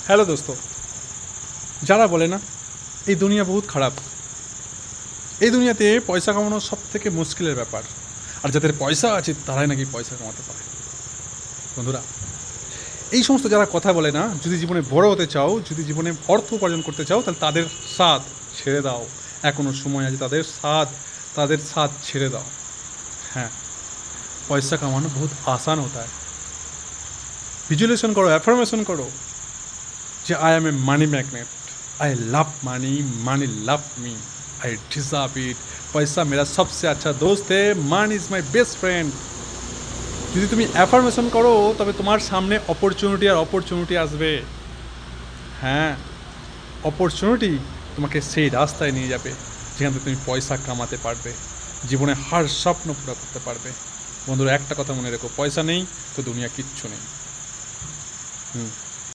Hello দোস্ত, যারা বলে না এই দুনিয়া বহুত খারাপ, এই দুনিয়াতে পয়সা কামানো সব থেকে মুশকিলের ব্যাপার, আর যাদের পয়সা আছে তারাই নাকি পয়সা কামাতে পারে। বন্ধুরা, এই সমস্ত যারা কথা বলে না, যদি জীবনে বড় হতে চাও, যদি জীবনে অর্থ উপার্জন করতে চাও, তাহলে তাদের সাথ ছেড়ে দাও। এখনও সময় আছে, তাদের সাথ ছেড়ে দাও। হ্যাঁ, পয়সা কামানো বহুত আসান হতা है। ভিজুয়ালাইজেশন করো, অ্যাফার্মেশন করো যে I M A money magnet, I love money, money love me, I deserve it. पैसा मेरा सबसे अच्छा दोस्त है, money is my best friend. যদি তুমি অ্যাফার্মেশন করো তবে তোমার সামনে অপরচুনিটি আর অপরচুনিটি আসবে। হ্যাঁ, অপরচুনিটি তোমাকে সেই রাস্তায় নিয়ে যাবে যেখান থেকে তুমি পয়সা কামাতে পারবে, জীবনে হার স্বপ্ন পুরো করতে পারবে। বন্ধুরা, একটা কথা মনে রেখো, পয়সা নেই তো দুনিয়া কিচ্ছু নেই।